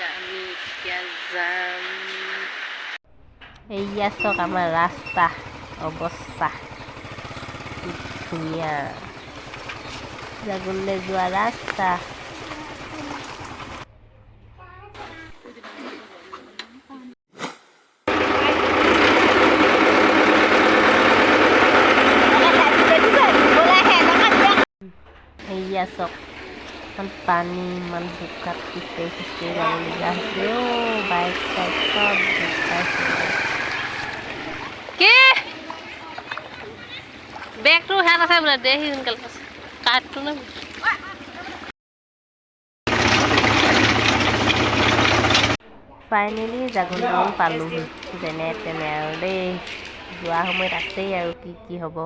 আমি এতিয়া যাম। এইয়া চাওক আমাৰ ৰাস্তা অৱস্থা কি ধুনীয়া জাগুনলৈ যোৱা ৰাস্তা। এইয়া চাওক ইমান পানী, ইমান বোকাত খোজকাঢ়ি খোজকাঢ়ি যাবলগীয়া হৈছে অ'। বাইক চাইক চব বোকাইছে। কি বেগটো হেয়াত আছে বোলে, দে সি সোনকালে কাৰ্ডটো নে ফাইনেলি জাগুন টাউন পালোহি যেনে তেনে আৰু দেই। যোৱা সময়ত আছেই আৰু কি কি হ'ব।